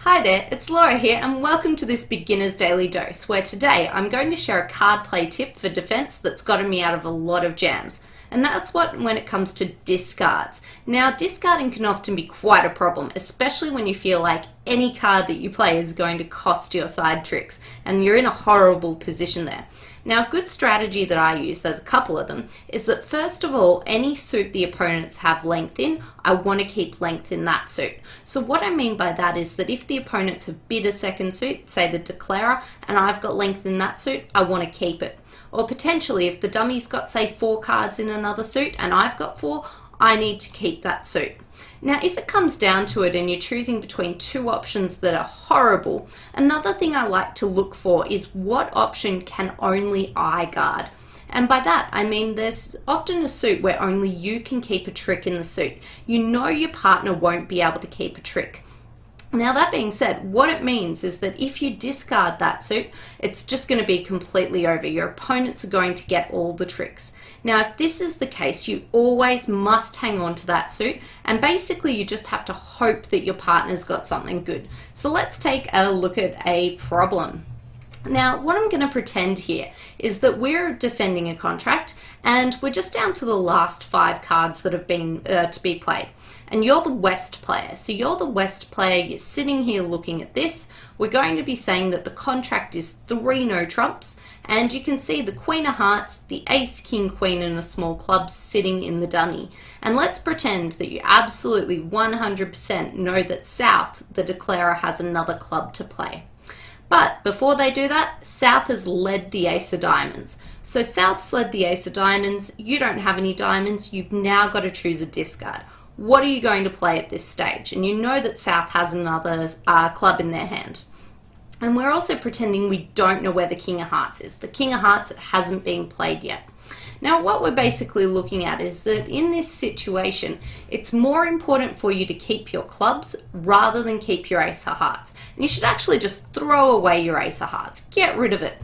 Hi there, it's Laura here and welcome to this Beginner's Daily Dose, where today I'm going to share a card play tip for defense that's gotten me out of a lot of jams. And that's when it comes to discards. Now, discarding can often be quite a problem, especially when you feel like any card that you play is going to cost your side tricks and you're in a horrible position there. Now, a good strategy that I use, there's a couple of them, is that first of all, any suit the opponents have length in, I want to keep length in that suit. So what I mean by that is that if the opponents have bid a second suit, say the declarer, and I've got length in that suit, I want to keep it. Or potentially if the dummy's got, say, 4 cards in another suit and I've got 4, I need to keep that suit. Now, if it comes down to it and you're choosing between two options that are horrible, another thing I like to look for is what option can only I guard. And by that, I mean there's often a suit where only you can keep a trick in the suit. You know your partner won't be able to keep a trick. Now, that being said, what it means is that if you discard that suit, it's just going to be completely over. Your opponents are going to get all the tricks. Now, if this is the case, you always must hang on to that suit, and basically you just have to hope that your partner's got something good. So let's take a look at a problem. Now, what I'm going to pretend here is that we're defending a contract and we're just down to the last 5 cards that have been to be played. And you're the West player. So you're the West player, you're sitting here looking at this. We're going to be saying that the contract is 3 no trumps, and you can see the Queen of Hearts, the Ace, King, Queen, and a small club sitting in the dummy. And let's pretend that you absolutely 100% know that South, the declarer, has another club to play. But before they do that, South has led the Ace of Diamonds. So South's led the Ace of Diamonds, you don't have any diamonds, you've now got to choose a discard. What are you going to play at this stage? And you know that South has another club in their hand. And we're also pretending we don't know where the King of Hearts is. The King of Hearts hasn't been played yet. Now, what we're basically looking at is that in this situation, it's more important for you to keep your clubs rather than keep your Ace of Hearts. And you should actually just throw away your Ace of Hearts. Get rid of it.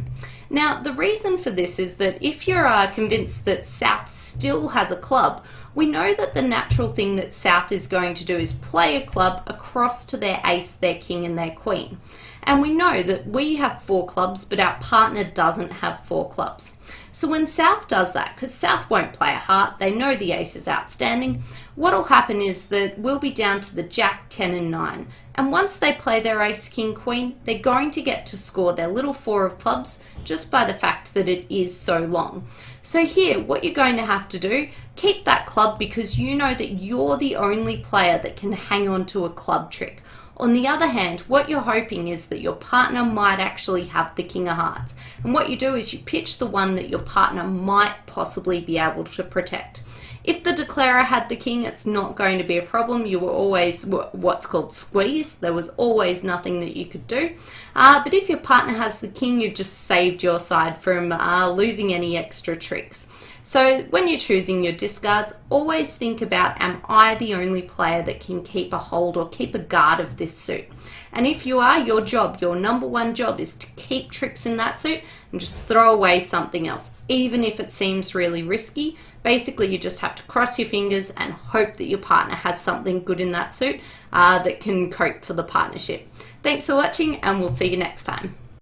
Now, the reason for this is that if you're convinced that South still has a club, we know that the natural thing that South is going to do is play a club across to their Ace, their King, and their Queen. And we know that we have 4 clubs, but our partner doesn't have 4 clubs. So when South does that, because South won't play a heart, they know the Ace is outstanding, what will happen is that we'll be down to the Jack, 10, and 9. And once they play their Ace, King, Queen, they're going to get to score their little 4 of clubs just by the fact that it is so long. So here, what you're going to have to do, keep that club because you know that you're the only player that can hang on to a club trick. On the other hand, what you're hoping is that your partner might actually have the King of Hearts. And what you do is you pitch the one that your partner might possibly be able to protect. If the declarer had the King, it's not going to be a problem. You were always what's called squeezed. There was always nothing that you could do. But if your partner has the King, you've just saved your side from losing any extra tricks. So when you're choosing your discards, always think about, am I the only player that can keep a hold or keep a guard of this suit? And if you are, your job, your number one job is to keep tricks in that suit and just throw away something else, even if it seems really risky. Basically, you just have to cross your fingers and hope that your partner has something good in that suit that can cope for the partnership. Thanks for watching, and we'll see you next time.